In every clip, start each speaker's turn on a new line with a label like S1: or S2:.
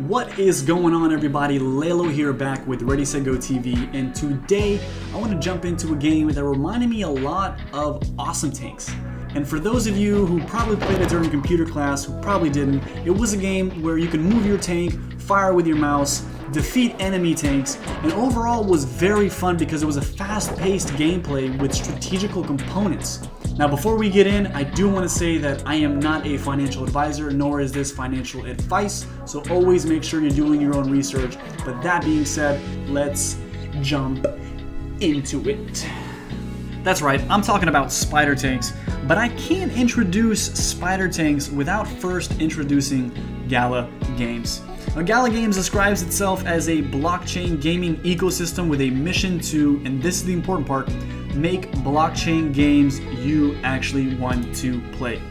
S1: What is going on, everybody? Lalo here, back with ReadySetGo TV, and today I want to jump into a game that reminded me a lot of Awesome Tanks. And for those of you who probably played it during computer class, who probably didn't, it was a game where you can move your tank, fire with your mouse, defeat enemy tanks, and overall was very fun because it was a fast-paced gameplay with strategical components. Now, before we get in, I do want to say that I am not a financial advisor, nor is this financial advice, so always make sure you're doing your own research. But that being said, let's jump into it. That's right, I'm talking about spider tanks, but I can't introduce spider tanks without first introducing Gala Games. Now, Gala Games describes itself as a blockchain gaming ecosystem with a mission to, and this is the important part, make blockchain games you actually want to play.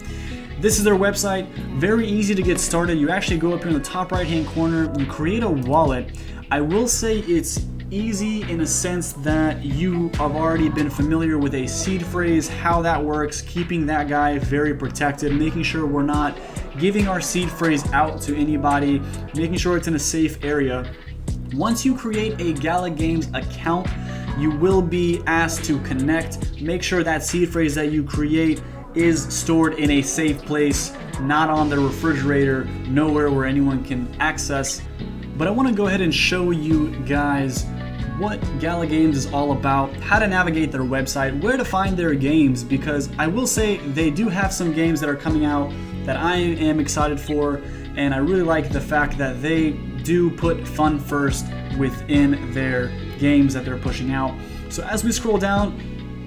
S1: This is their website, very easy to get started. You actually go up here in the top right hand corner, you create a wallet. I will say it's easy in a sense that you have already been familiar with a seed phrase, how that works, keeping that guy very protected, making sure we're not giving our seed phrase out to anybody, making sure it's in a safe area. Once you create a Gala Games account, you will be asked to connect. Make sure that seed phrase that you create is stored in a safe place, not on the refrigerator, nowhere where anyone can access. But I want to go ahead and show you guys what Gala Games is all about, how to navigate their website, where to find their games, because I will say they do have some games that are coming out that I am excited for, and I really like the fact that they do put fun first within their games that they're pushing out. So as we scroll down,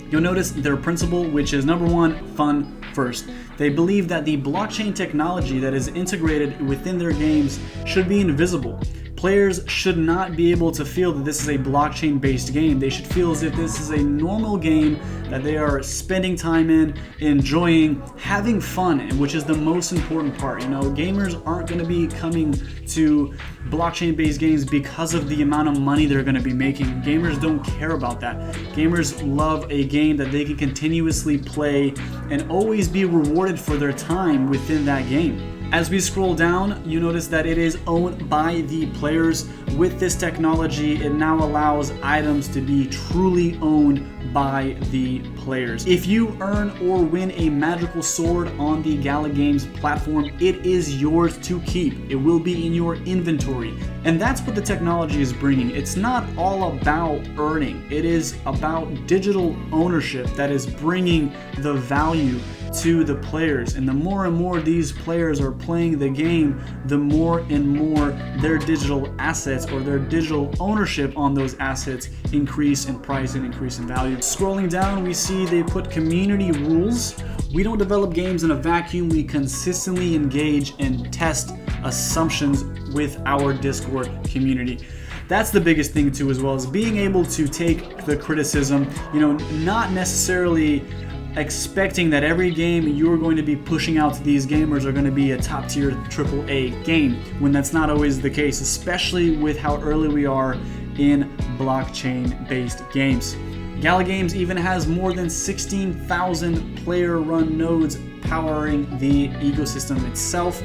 S1: you'll notice their principle, which is number one, fun first. They believe that the blockchain technology that is integrated within their games should be invisible. Players should not be able to feel that this is a blockchain-based game. They should feel as if this is a normal game that they are spending time in, enjoying, having fun, and which is the most important part. You know, gamers aren't going to be coming to blockchain-based games because of the amount of money they're going to be making. Gamers don't care about that. Gamers love a game that they can continuously play and always be rewarded for their time within that game. As we scroll down, you notice that it is owned by the players. With this technology, it now allows items to be truly owned by the players. If you earn or win a magical sword on the Gala Games platform, it is yours to keep. It will be in your inventory. And that's what the technology is bringing. It's not all about earning. It is about digital ownership that is bringing the value to the players. And the more and more these players are playing the game, the more and more their digital assets or their digital ownership on those assets increase in price and increase in value. Scrolling down, we see they put community rules. We don't develop games in a vacuum. We consistently engage and test assumptions with our Discord community. That's the biggest thing too, as well as being able to take the criticism, not necessarily expecting that every game you're going to be pushing out to these gamers are going to be a top tier AAA game, when that's not always the case, especially with how early we are in blockchain based games. Gala Games even has more than 16,000 player run nodes powering the ecosystem itself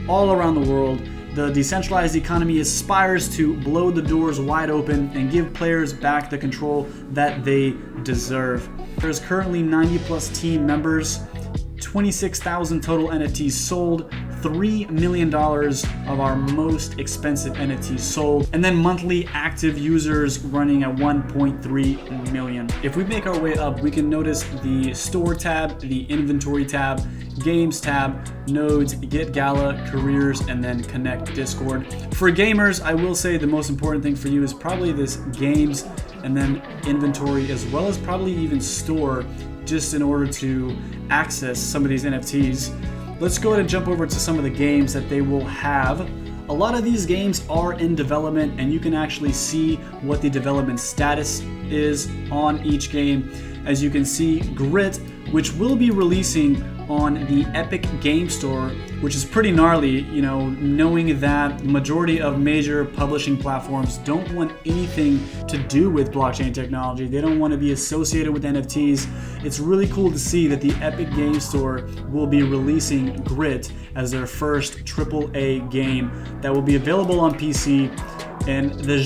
S1: all around the world. The decentralized economy aspires to blow the doors wide open and give players back the control that they deserve. There's currently 90 plus team members, 26,000 total NFTs sold, $3 million of our most expensive NFTs sold, and then monthly active users running at 1.3 million. If we make our way up, we can notice the store tab, the inventory tab, games tab, nodes, get Gala, careers, and then connect Discord. For gamers, I will say the most important thing for you is probably this games and then inventory, as well as probably even store, just in order to access some of these NFTs. Let's go ahead and jump over to some of the games that they will have. A lot of these games are in development, and you can actually see what the development status is on each game. As you can see, Grit which will be releasing on the Epic Game Store, which is pretty gnarly, you know, knowing that majority of major publishing platforms don't want anything to do with blockchain technology. They don't want to be associated with NFTs. It's really cool to see that the Epic Game Store will be releasing Grit as their first AAA game that will be available on PC. And the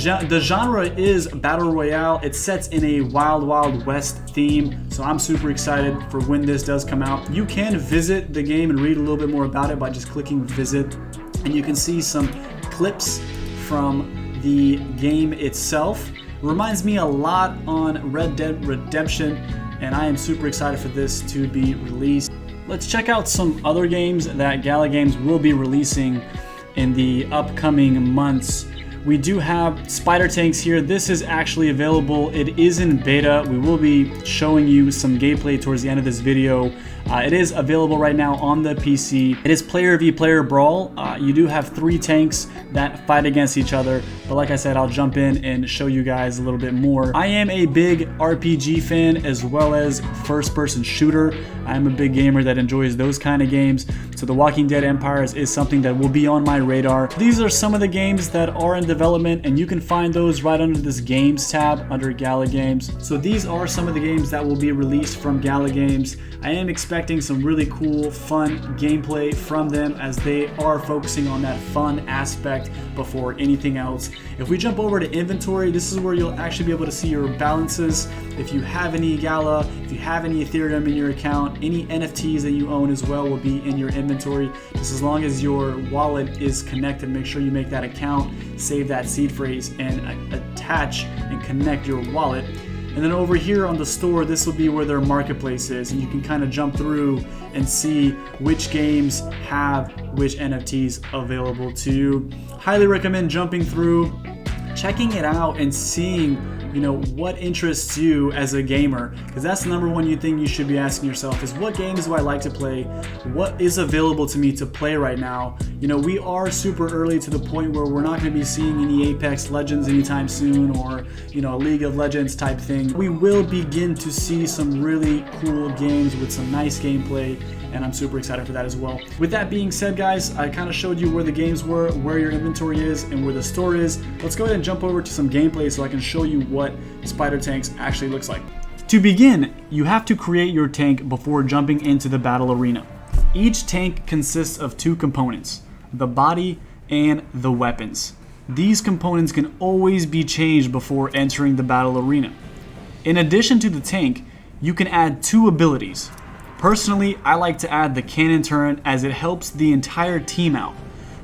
S1: genre is Battle Royale. It sets in a Wild Wild West theme, so I'm super excited for when this does come out. You can visit the game and read a little bit more about it by just clicking visit, and you can see some clips from the game itself. It reminds me a lot on Red Dead Redemption, and I am super excited for this to be released. Let's check out some other games that Gala Games will be releasing in the upcoming months. We do have Spider Tanks here. This is actually available. It is in beta. We will be showing you some gameplay towards the end of this video. It is available right now on the PC. It is player v player brawl. You do have 3 tanks that fight against each other, but like I said, I'll jump in and show you guys a little bit more. I am a big RPG fan as well as first-person shooter. I am a big gamer that enjoys those kind of games, so The Walking Dead Empires is something that will be on my radar. These are some of the games that are in development, and you can find those right under this Games tab under Gala Games. So these are some of the games that will be released from Gala Games. I am expecting some really cool, fun gameplay from them as they are focusing on that fun aspect before anything else. If we jump over to inventory, this is where you'll actually be able to see your balances. If you have any Gala, if you have any Ethereum in your account, any NFTs that you own as well will be in your inventory. Just as long as your wallet is connected, make sure you make that account, save that seed phrase, and attach and connect your wallet. And then over here on the store, this will be where their marketplace is, and you can kind of jump through and see which games have which NFTs available to you. Highly recommend jumping through, checking it out, and seeing, you know, what interests you as a gamer, because that's the number one thing you should be asking yourself is, what games do I like to play? What is available to me to play right now? You know, we are super early to the point where we're not going to be seeing any Apex Legends anytime soon, or, you know, a League of Legends type thing. We will begin to see some really cool games with some nice gameplay, and I'm super excited for that as well. With that being said, guys, I kind of showed you where the games were, where your inventory is, and where the store is. Let's go ahead and jump over to some gameplay so I can show you what Spider Tanks actually looks like. To begin, you have to create your tank before jumping into the battle arena. Each tank consists of 2 components, the body and the weapons. These components can always be changed before entering the battle arena. In addition to the tank, you can add 2 abilities. Personally, I like to add the cannon turn as it helps the entire team out.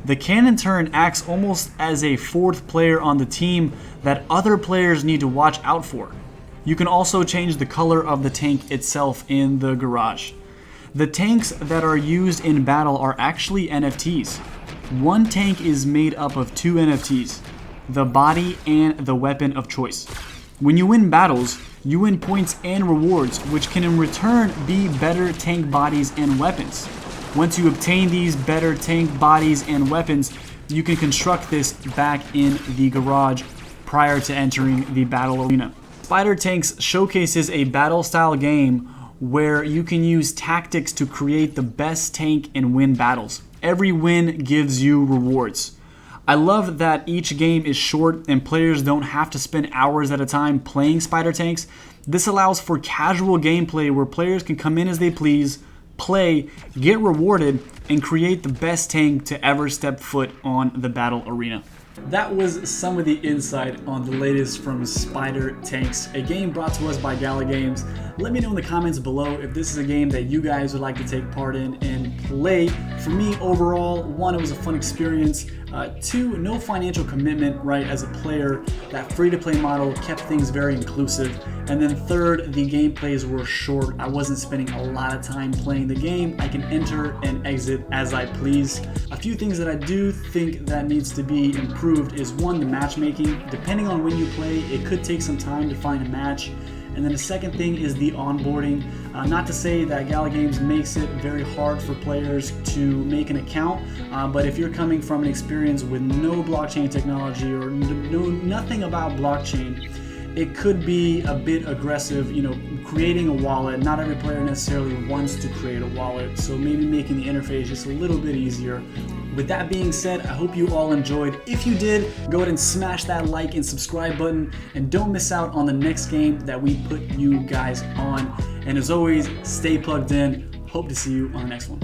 S1: The cannon turn acts almost as a 4th player on the team that other players need to watch out for. You can also change the color of the tank itself in the garage. The tanks that are used in battle are actually NFTs. One tank is made up of 2 NFTs, the body and the weapon of choice. When you win battles, you win points and rewards, which can in return be better tank bodies and weapons. Once you obtain these better tank bodies and weapons, you can construct this back in the garage prior to entering the battle arena. Spider Tanks showcases a battle style game where you can use tactics to create the best tank and win battles. Every win gives you rewards. I love that each game is short and players don't have to spend hours at a time playing Spider Tanks. This allows for casual gameplay where players can come in as they please, play, get rewarded, and create the best tank to ever step foot on the battle arena. That was some of the insight on the latest from Spider Tanks, a game brought to us by Gala Games. Let me know in the comments below if this is a game that you guys would like to take part in and play. For me, overall, 1, it was a fun experience. 2, no financial commitment, right, as a player. That free-to-play model kept things very inclusive. And then 3rd, the gameplays were short. I wasn't spending a lot of time playing the game. I can enter and exit as I please. A few things that I do think that needs to be improved is 1, the matchmaking. Depending on when you play, it could take some time to find a match. And then the second thing is the onboarding. Not to say that Gala Games makes it very hard for players to make an account, but if you're coming from an experience with no blockchain technology or nothing about blockchain, it could be a bit aggressive, creating a wallet. Not every player necessarily wants to create a wallet, so maybe making the interface just a little bit easier. With that being said, I hope you all enjoyed. If you did, go ahead and smash that like and subscribe button, and don't miss out on the next game that we put you guys on. And as always, stay plugged in. Hope to see you on the next one.